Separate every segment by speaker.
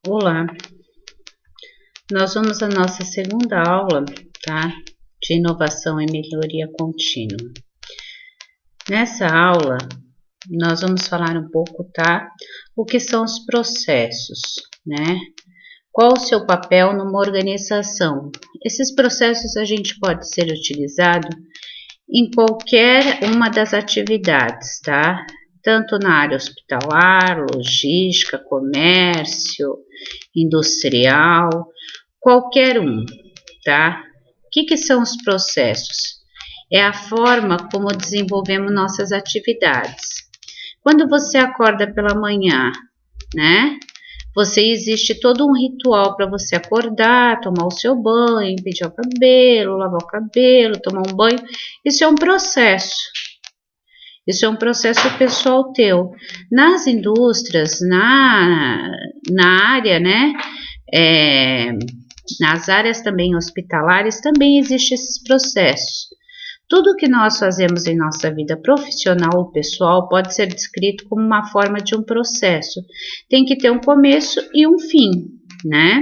Speaker 1: Olá, nós vamos à nossa segunda aula, tá? De inovação e melhoria contínua. Nessa aula, nós vamos falar um pouco, tá? O que são os processos, né? Qual o seu papel numa organização? Esses processos a gente pode ser utilizado em qualquer uma das atividades, tá? Tanto na área hospitalar, logística, comércio, industrial, qualquer um, tá? O que são os processos? É a forma como desenvolvemos nossas atividades. Quando você acorda pela manhã, né? Existe todo um ritual para você acordar, tomar o seu banho, pentear o cabelo, lavar o cabelo, tomar um banho. Isso é um processo. Isso é um processo pessoal teu. Nas indústrias, na área, né? Nas áreas também hospitalares, também existem esses processos. Tudo que nós fazemos em nossa vida profissional ou pessoal pode ser descrito como uma forma de um processo. Tem que ter um começo e um fim, né?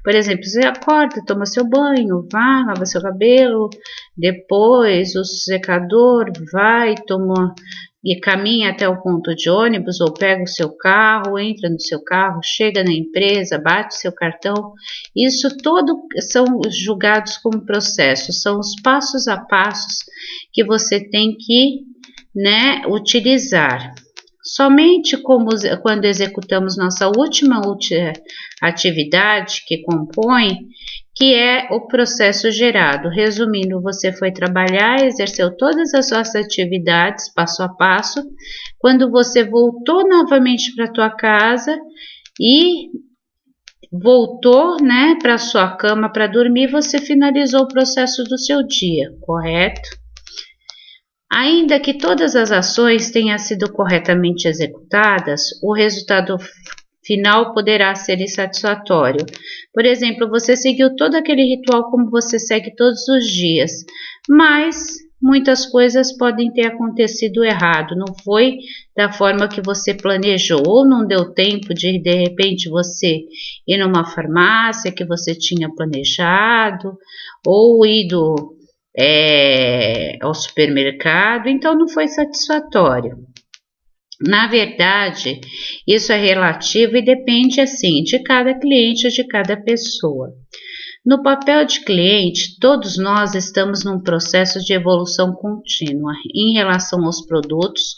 Speaker 1: Por exemplo, você acorda, toma seu banho, vai, lava seu cabelo, depois o secador vai, toma e caminha até o ponto de ônibus ou pega o seu carro, entra no seu carro, chega na empresa, bate seu cartão. Isso tudo são julgados como processos, são os passos a passos que você tem que, né, utilizar. Somente quando executamos nossa última atividade que compõe, que é o processo gerado. Resumindo, você foi trabalhar, exerceu todas as suas atividades passo a passo. Quando você voltou novamente para a tua casa e voltou, né, para a sua cama para dormir, você finalizou o processo do seu dia, correto? Ainda que todas as ações tenham sido corretamente executadas, o resultado final poderá ser insatisfatório. Por exemplo, você seguiu todo aquele ritual como você segue todos os dias, mas muitas coisas podem ter acontecido errado, não foi da forma que você planejou, ou não deu tempo de repente você ir numa farmácia que você tinha planejado, ou ido ao supermercado, então não foi satisfatório. Na verdade, isso é relativo e depende, assim, de cada cliente, de cada pessoa. No papel de cliente, todos nós estamos num processo de evolução contínua em relação aos produtos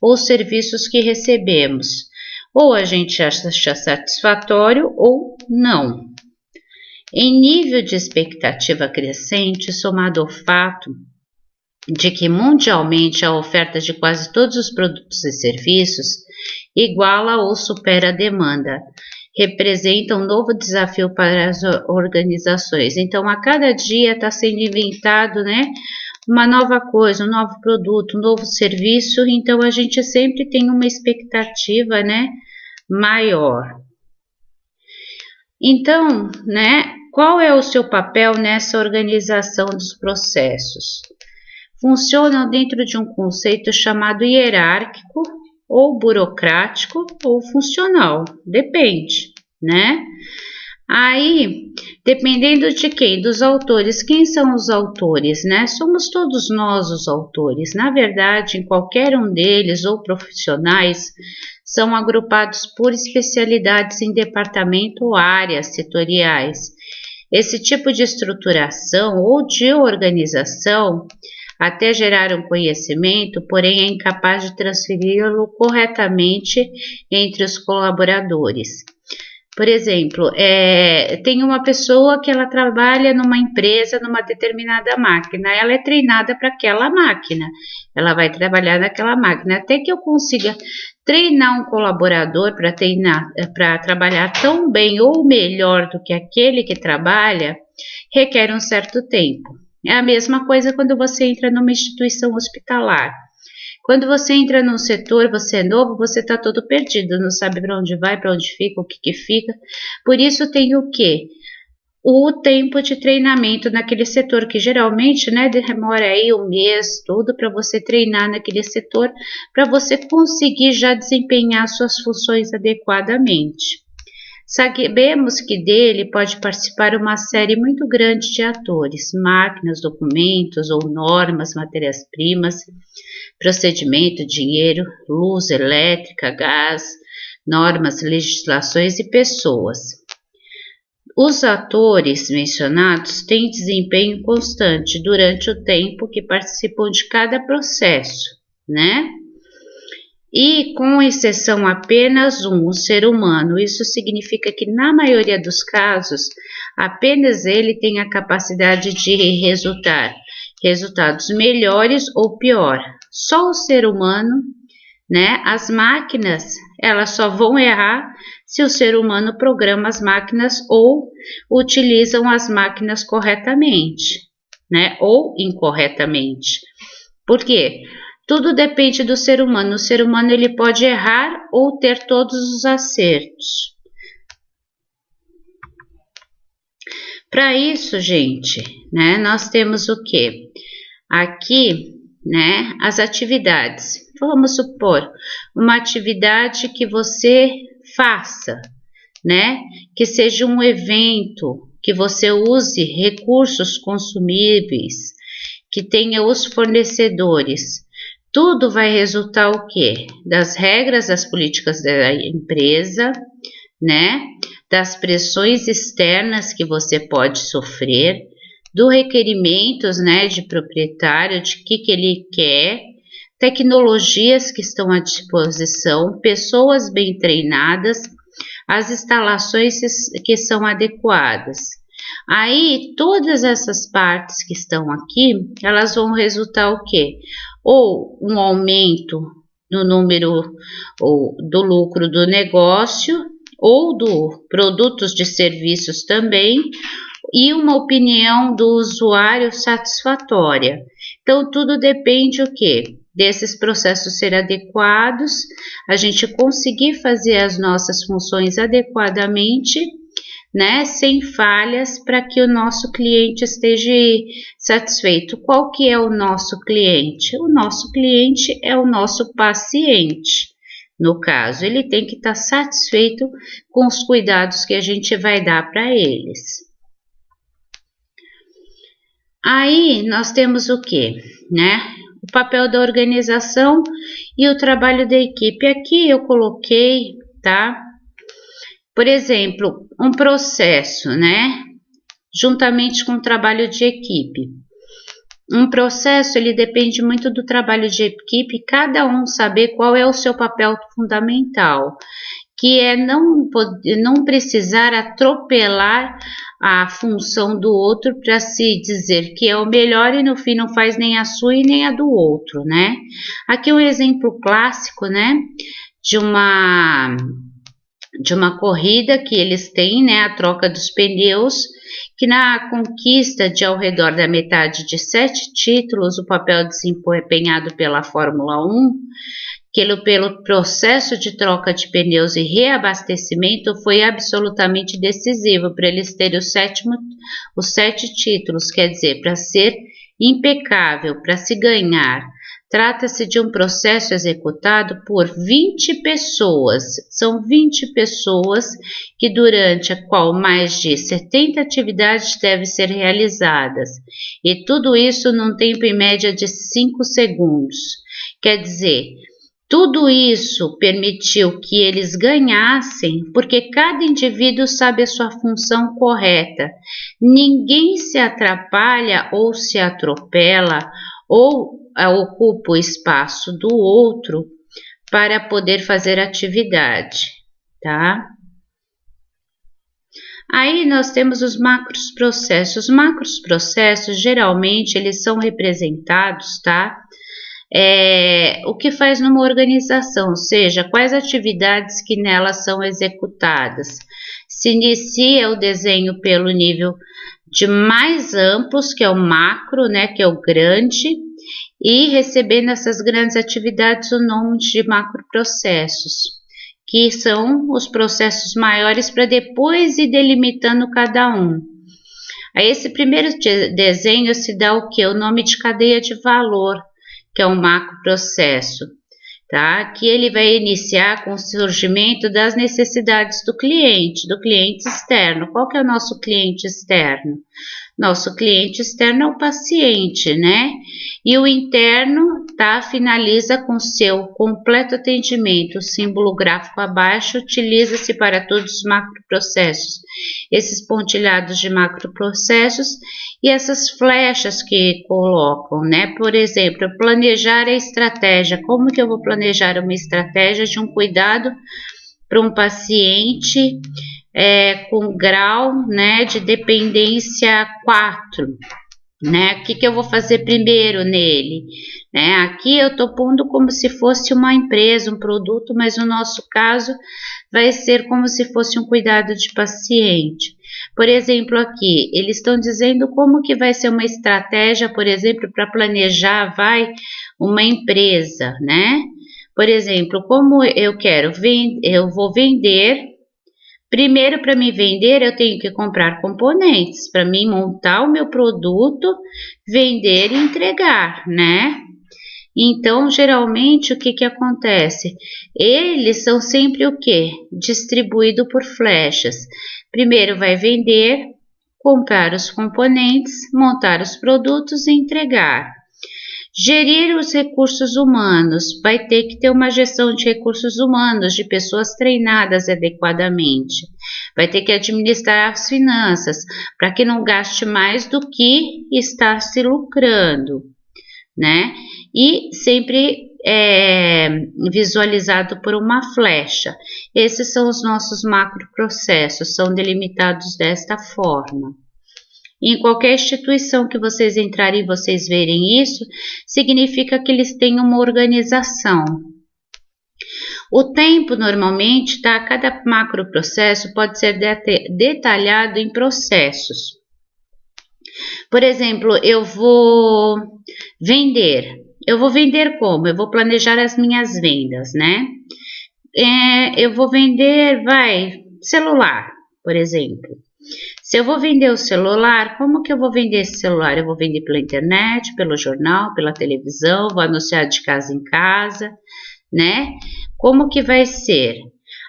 Speaker 1: ou serviços que recebemos. Ou a gente acha satisfatório ou não. Em nível de expectativa crescente, somado ao fato de que mundialmente a oferta de quase todos os produtos e serviços iguala ou supera a demanda, representa um novo desafio para as organizações. Então, a cada dia está sendo inventado, né, uma nova coisa, um novo produto, um novo serviço. Então, a gente sempre tem uma expectativa, né, maior. Então, né, qual é o seu papel nessa organização dos processos? Funcionam dentro de um conceito chamado hierárquico, ou burocrático, ou funcional, depende, né? Aí, dependendo de quem? Dos autores. Quem são os autores, né? Somos todos nós os autores. Na verdade, em qualquer um deles, ou profissionais, são agrupados por especialidades em departamento ou áreas setoriais. Esse tipo de estruturação ou de organização até gerar um conhecimento, porém é incapaz de transferi-lo corretamente entre os colaboradores. Por exemplo, tem uma pessoa que ela trabalha numa empresa, numa determinada máquina, ela é treinada para aquela máquina, ela vai trabalhar naquela máquina, até que eu consiga treinar um colaborador para trabalhar tão bem ou melhor do que aquele que trabalha, requer um certo tempo. É a mesma coisa quando você entra numa instituição hospitalar. Quando você entra num setor, você é novo, você está todo perdido, não sabe para onde vai, para onde fica, o que fica. Por isso tem o quê? O tempo de treinamento naquele setor, que geralmente, né, demora aí um mês todo para você treinar naquele setor, para você conseguir já desempenhar suas funções adequadamente. Sabemos que dele pode participar uma série muito grande de atores, máquinas, documentos ou normas, matérias-primas, procedimento, dinheiro, luz elétrica, gás, normas, legislações e pessoas. Os atores mencionados têm desempenho constante durante o tempo que participam de cada processo, né? E com exceção apenas o ser humano. Isso significa que na maioria dos casos, apenas ele tem a capacidade de resultados melhores ou pior. Só o ser humano, né? As máquinas, elas só vão errar se o ser humano programa as máquinas ou utilizam as máquinas corretamente, né? Ou incorretamente. Por quê? Tudo depende do ser humano. O ser humano ele pode errar ou ter todos os acertos. Para isso, gente, né? Nós temos o quê? Aqui, né? As atividades. Vamos supor uma atividade que você faça, né? Que seja um evento, que você use recursos consumíveis, que tenha os fornecedores. Tudo vai resultar o quê? Das regras, das políticas da empresa, né? Das pressões externas que você pode sofrer, do requerimentos, né, de proprietário, de que ele quer, tecnologias que estão à disposição, pessoas bem treinadas, as instalações que são adequadas. Aí, todas essas partes que estão aqui, elas vão resultar o quê? Ou um aumento no número ou do lucro do negócio, ou do produtos de serviços também, e uma opinião do usuário satisfatória. Então, tudo depende o quê? Desses processos serem adequados, a gente conseguir fazer as nossas funções adequadamente, né, sem falhas, para que o nosso cliente esteja satisfeito. Qual que é o nosso cliente? O nosso cliente é o nosso paciente. No caso, ele tem que estar satisfeito com os cuidados que a gente vai dar para eles. Aí, nós temos o quê, né? O papel da organização e o trabalho da equipe. Aqui eu coloquei, tá? Por exemplo, um processo, né? Juntamente com o trabalho de equipe. Um processo, ele depende muito do trabalho de equipe, cada um saber qual é o seu papel fundamental, que é não precisar atropelar a função do outro para se dizer que é o melhor e no fim não faz nem a sua e nem a do outro, né? Aqui um exemplo clássico, né? De uma corrida que eles têm, né? A troca dos pneus, que na conquista de ao redor da metade de 7 títulos, o papel desempenhado pela Fórmula 1, que pelo processo de troca de pneus e reabastecimento foi absolutamente decisivo para eles terem os 7 títulos, quer dizer, para ser impecável, para se ganhar. Trata-se de um processo executado por 20 pessoas. São 20 pessoas que durante a qual mais de 70 atividades devem ser realizadas. E tudo isso num tempo em média de 5 segundos. Quer dizer, tudo isso permitiu que eles ganhassem, porque cada indivíduo sabe a sua função correta. Ninguém se atrapalha ou se atropela ou ocupa o espaço do outro para poder fazer atividade, tá? Aí nós temos os macroprocessos. Os macroprocessos, geralmente, eles são representados, tá? O que faz numa organização, ou seja, quais atividades que nelas são executadas. Se inicia o desenho pelo nível de mais amplos, que é o macro, né, que é o grande, e recebendo essas grandes atividades o nome de macroprocessos, que são os processos maiores para depois ir delimitando cada um. A esse primeiro desenho se dá o que? O nome de cadeia de valor, que é um macroprocesso. tá? Que ele vai iniciar com o surgimento das necessidades do cliente externo. Qual que é o nosso cliente externo? Nosso cliente externo é o paciente, né? E o interno, tá? Finaliza com seu completo atendimento. O símbolo gráfico abaixo utiliza-se para todos os macroprocessos. Esses pontilhados de macroprocessos e essas flechas que colocam, né? Por exemplo, planejar a estratégia. Como que eu vou planejar uma estratégia de um cuidado para um paciente com grau, né, de dependência 4, né? O que eu vou fazer primeiro nele? Né? Aqui eu estou pondo como se fosse uma empresa, um produto, mas no nosso caso vai ser como se fosse um cuidado de paciente. Por exemplo, aqui eles estão dizendo como que vai ser uma estratégia, por exemplo, para planejar, uma empresa, né? Por exemplo, como eu vou vender. Primeiro, para me vender, eu tenho que comprar componentes para mim montar o meu produto, vender e entregar, né? Então, geralmente, o que acontece? Eles são sempre o quê? Distribuído por flechas. Primeiro vai vender, comprar os componentes, montar os produtos e entregar. Gerir os recursos humanos, vai ter que ter uma gestão de recursos humanos, de pessoas treinadas adequadamente. Vai ter que administrar as finanças, para que não gaste mais do que está se lucrando, né? E sempre visualizado por uma flecha. Esses são os nossos macroprocessos, são delimitados desta forma. Em qualquer instituição que vocês entrarem e vocês verem isso, significa que eles têm uma organização. O tempo, normalmente, tá? Cada macroprocesso pode ser detalhado em processos. Por exemplo, eu vou vender. Eu vou vender como? Eu vou planejar as minhas vendas, né? Eu vou vender, celular, por exemplo. Se eu vou vender o celular, como que eu vou vender esse celular? Eu vou vender pela internet, pelo jornal, pela televisão, vou anunciar de casa em casa, né? Como que vai ser?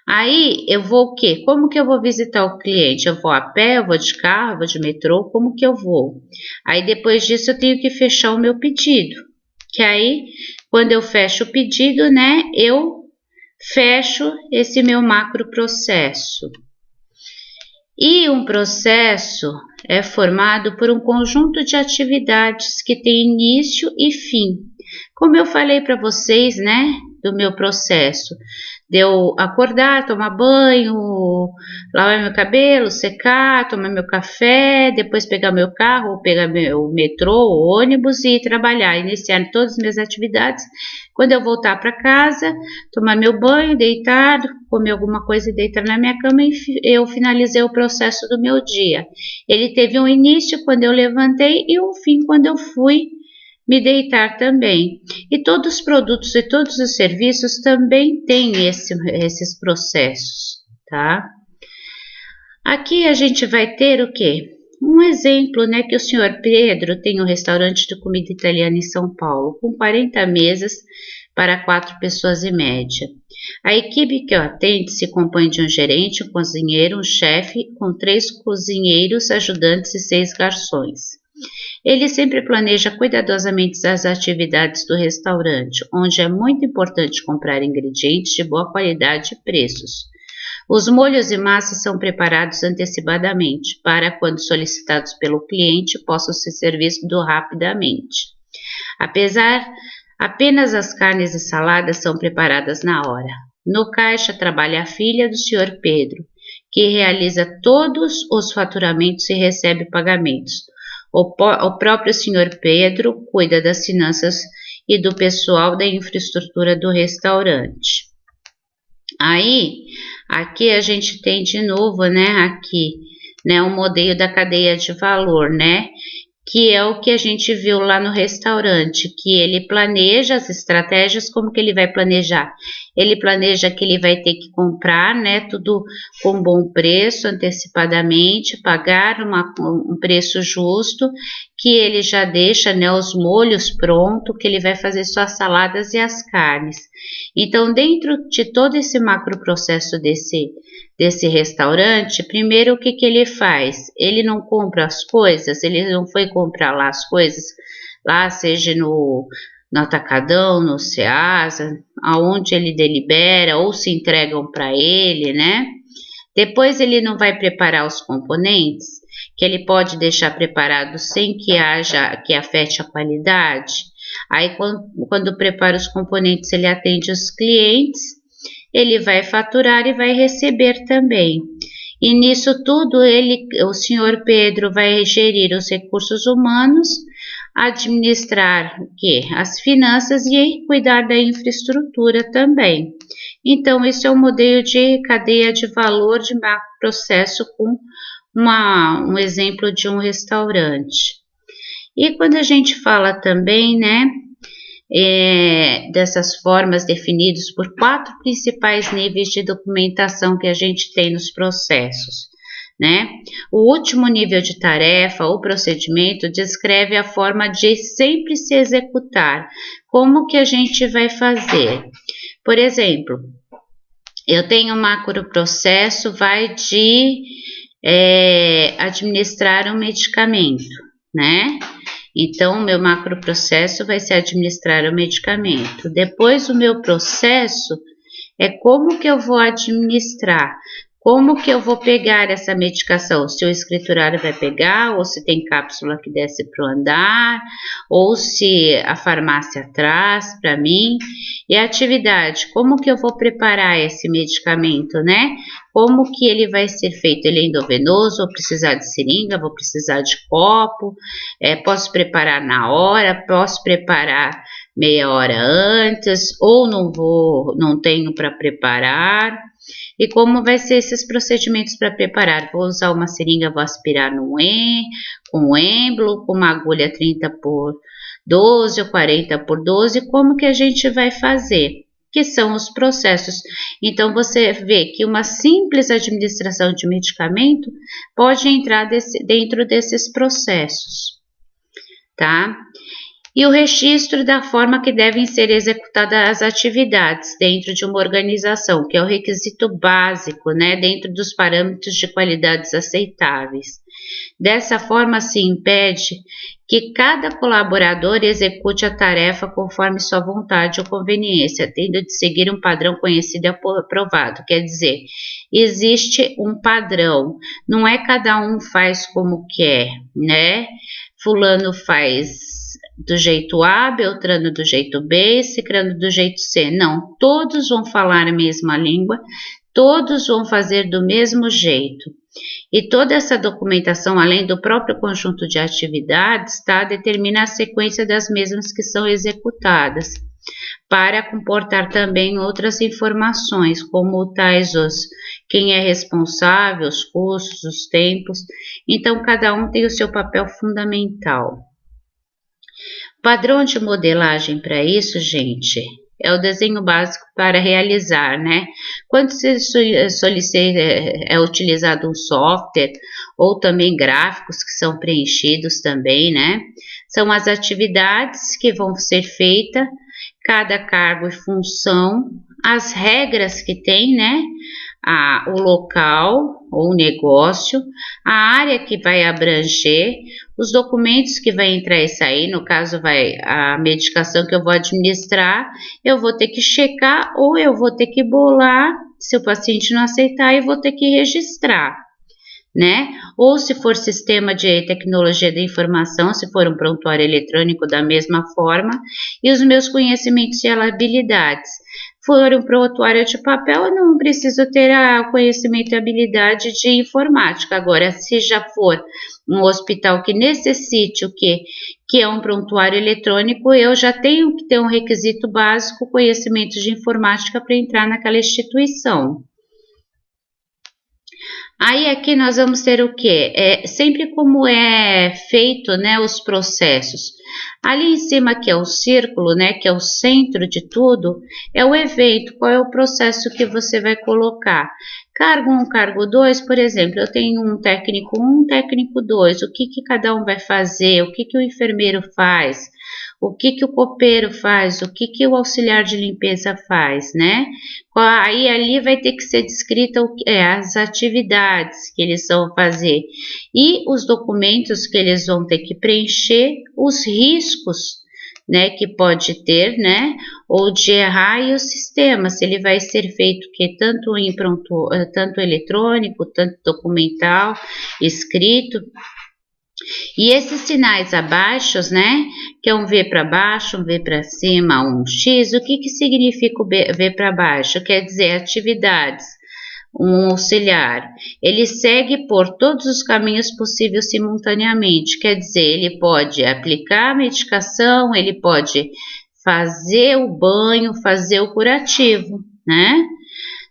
Speaker 1: Aí eu vou o quê? Como que eu vou visitar o cliente? Eu vou a pé, eu vou de carro, eu vou de metrô, como que eu vou? Aí depois disso eu tenho que fechar o meu pedido. Que aí, quando eu fecho o pedido, né? Eu fecho esse meu macro processo. E um processo é formado por um conjunto de atividades que tem início e fim. Como eu falei para vocês, né, do meu processo, de eu acordar, tomar banho, lavar meu cabelo, secar, tomar meu café, depois pegar meu carro, ou pegar meu metrô, ou ônibus e ir trabalhar, iniciar todas as minhas atividades. Quando eu voltar para casa, tomar meu banho, deitar, comer alguma coisa e deitar na minha cama, eu finalizei o processo do meu dia. Ele teve um início quando eu levantei e um fim quando eu fui me deitar também. E todos os produtos e todos os serviços também têm esses processos, tá? Aqui a gente vai ter o quê? Um exemplo, né, que o senhor Pedro tem um restaurante de comida italiana em São Paulo, com 40 mesas para 4 pessoas em média. A equipe que o atende se compõe de um gerente, um cozinheiro, um chefe, com 3 cozinheiros, ajudantes e 6 garçons. Ele sempre planeja cuidadosamente as atividades do restaurante, onde é muito importante comprar ingredientes de boa qualidade e preços. Os molhos e massas são preparados antecipadamente, para, quando solicitados pelo cliente, possam ser servidos rapidamente. Apenas as carnes e saladas são preparadas na hora. No caixa trabalha a filha do Sr. Pedro, que realiza todos os faturamentos e recebe pagamentos. O próprio Sr. Pedro cuida das finanças e do pessoal da infraestrutura do restaurante. Aí, aqui a gente tem de novo, né, o modelo da cadeia de valor, né, que é o que a gente viu lá no restaurante, que ele planeja as estratégias. Como que ele vai planejar? Ele planeja que ele vai ter que comprar, né, tudo com bom preço, antecipadamente, pagar um preço justo, que ele já deixa, né, os molhos prontos, que ele vai fazer só as saladas e as carnes. Então, dentro de todo esse macro processo desse restaurante, primeiro o que que ele faz? Ele não compra as coisas, ele não foi comprar lá as coisas, lá seja no Atacadão, no Ceasa, aonde ele delibera ou se entregam para ele, né? Depois ele não vai preparar os componentes, que ele pode deixar preparado sem que afete a qualidade. Aí quando prepara os componentes, ele atende os clientes, ele vai faturar e vai receber também. E nisso tudo, o senhor Pedro vai gerir os recursos humanos, administrar o quê? As finanças e cuidar da infraestrutura também. Então, isso é um modelo de cadeia de valor de macro processo com um exemplo de um restaurante. E quando a gente fala também, né, dessas formas definidas por 4 principais níveis de documentação que a gente tem nos processos, né? O último nível de tarefa ou procedimento descreve a forma de sempre se executar. Como que a gente vai fazer? Por exemplo, eu tenho um macro processo, vai de administrar um medicamento, né? Então, o meu macro processo vai ser administrar o medicamento. Depois, o meu processo é como que eu vou administrar, como que eu vou pegar essa medicação, se o escriturário vai pegar, ou se tem cápsula que desce para o andar, ou se a farmácia traz para mim. E a atividade, como que eu vou preparar esse medicamento, né? Como que ele vai ser feito? Ele é endovenoso, vou precisar de seringa, vou precisar de copo, posso preparar na hora, posso preparar meia hora antes, ou não tenho para preparar. E como vai ser esses procedimentos para preparar? Vou usar uma seringa, vou aspirar com um êmbolo, com uma agulha 30 por 12 ou 40 por 12, como que a gente vai fazer? Que são os processos. Então, você vê que uma simples administração de medicamento pode entrar dentro desses processos, tá? E o registro da forma que devem ser executadas as atividades dentro de uma organização, que é o requisito básico, né, dentro dos parâmetros de qualidades aceitáveis. Dessa forma, se impede que cada colaborador execute a tarefa conforme sua vontade ou conveniência, tendo de seguir um padrão conhecido e aprovado. Quer dizer, existe um padrão, não é cada um faz como quer, né? Fulano faz do jeito A, Beltrano do jeito B, Cicrano do jeito C. Não, todos vão falar a mesma língua, todos vão fazer do mesmo jeito. E toda essa documentação, além do próprio conjunto de atividades, tá, determina a sequência das mesmas que são executadas, para comportar também outras informações, como tais quem é responsável, os custos, os tempos. Então, cada um tem o seu papel fundamental. Padrão de modelagem para isso, gente, é o desenho básico para realizar, né? Quando se solicita, é utilizado um software ou também gráficos que são preenchidos também, né? São as atividades que vão ser feitas, cada cargo e função, as regras que tem, né? O local ou negócio, a área que vai abranger, os documentos que vai entrar e sair, no caso a medicação que eu vou administrar, eu vou ter que checar ou eu vou ter que bolar, se o paciente não aceitar, eu vou ter que registrar, né? Ou se for sistema de tecnologia da informação, se for um prontuário eletrônico da mesma forma, e os meus conhecimentos e habilidades. For um prontuário de papel, eu não preciso ter conhecimento e habilidade de informática. Agora, se já for um hospital que necessite que é um prontuário eletrônico, eu já tenho que ter um requisito básico, conhecimento de informática para entrar naquela instituição. Aí aqui nós vamos ter o que? Sempre como é feito, né, os processos. Ali em cima que é o círculo, né, que é o centro de tudo, é o evento, qual é o processo que você vai colocar. Cargo 1, cargo 2, por exemplo, eu tenho um técnico 1, técnico 2, o que cada um vai fazer, o que o enfermeiro faz, o que o copeiro faz, o que o auxiliar de limpeza faz, né? Aí ali vai ter que ser descrita as atividades que eles vão fazer e os documentos que eles vão ter que preencher, os riscos, né, que pode ter, né, ou de errar e o sistema, se ele vai ser feito que tanto tanto eletrônico, tanto documental, escrito. E esses sinais abaixo, né, que é um V para baixo, um V para cima, um X, o que significa o V para baixo? Quer dizer, atividades, um auxiliar. Ele segue por todos os caminhos possíveis simultaneamente, quer dizer, ele pode aplicar a medicação, ele pode fazer o banho, fazer o curativo, né?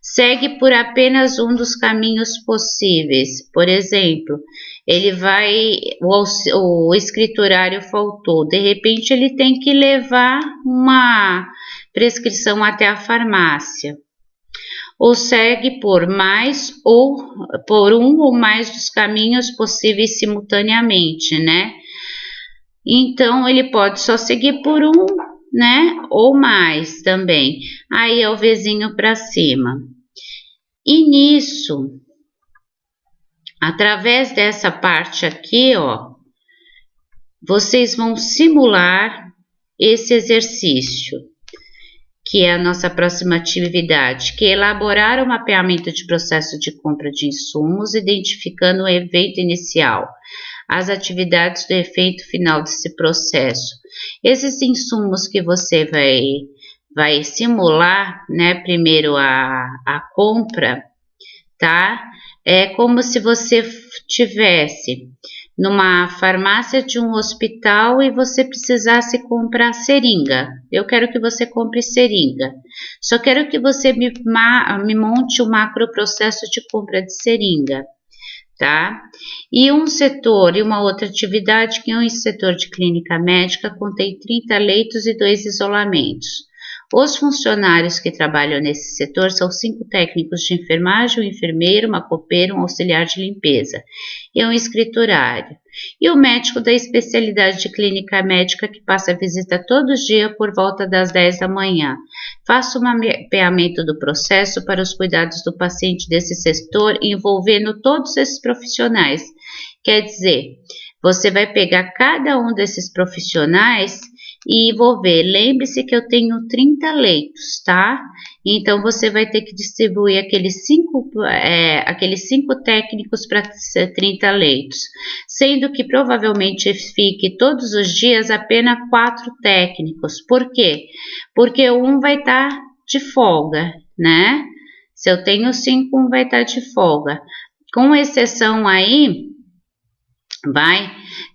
Speaker 1: Segue por apenas um dos caminhos possíveis, por exemplo, ele vai, o escriturário faltou, de repente ele tem que levar uma prescrição até a farmácia. Ou segue por por um ou mais dos caminhos possíveis simultaneamente, né? Então ele pode só seguir por um, né? Ou mais também. Aí é o Vzinho para cima. E nisso, através dessa parte aqui, ó, vocês vão simular esse exercício, que é a nossa próxima atividade, que é elaborar o mapeamento de processo de compra de insumos, identificando o evento inicial, as atividades do efeito final desse processo. Esses insumos que você vai simular, né, primeiro a compra, tá? É como se você tivesse numa farmácia de um hospital e você precisasse comprar seringa. Eu quero que você compre seringa. Só quero que você me monte o macro processo de compra de seringa, tá? E um setor e uma outra atividade que é um setor de clínica médica contém 30 leitos e 2 isolamentos. Os funcionários que trabalham nesse setor são 5 técnicos de enfermagem, um enfermeiro, uma copeira, um auxiliar de limpeza e um escriturário. E o médico da especialidade de clínica médica que passa a visita todos os dias por volta das 10 da manhã. Faça um mapeamento do processo para os cuidados do paciente desse setor, envolvendo todos esses profissionais. Quer dizer, você vai pegar cada um desses profissionais e envolver. Lembre-se que eu tenho 30 leitos, tá? Então, você vai ter que distribuir aqueles 5 técnicos para 30 leitos, sendo que provavelmente fique todos os dias apenas 4 técnicos. Por quê? Porque um vai estar de folga, né? Se eu tenho 5, um vai estar de folga. Com exceção aí,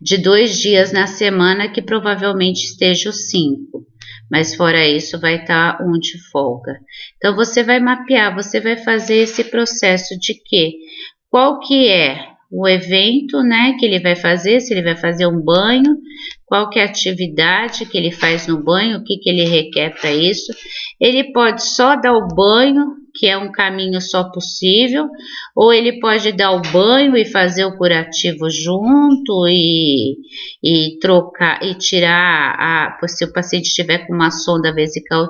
Speaker 1: de 2 dias na semana que provavelmente esteja os 5, mas fora isso vai estar um de folga. Então você vai mapear, você vai fazer esse processo de qual que é o evento, né, que ele vai fazer, se ele vai fazer um banho, qual que é a atividade que ele faz no banho, o que ele requer para isso. Ele pode só dar o banho, que é um caminho só possível, ou ele pode dar o banho e fazer o curativo junto e trocar e tirar, se o paciente estiver com uma sonda vesical,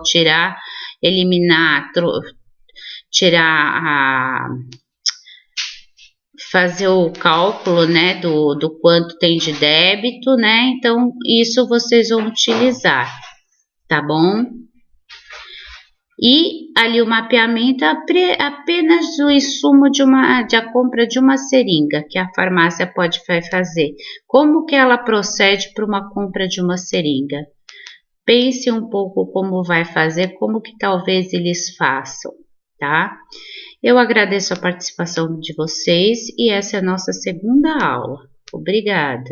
Speaker 1: fazer o cálculo, né, do quanto tem de débito, né? Então, isso vocês vão utilizar, tá bom? E ali o mapeamento apenas do insumo a compra de uma seringa que a farmácia vai fazer. Como que ela procede para uma compra de uma seringa? Pense um pouco como vai fazer, como que talvez eles façam, tá? Eu agradeço a participação de vocês e essa é a nossa segunda aula. Obrigada!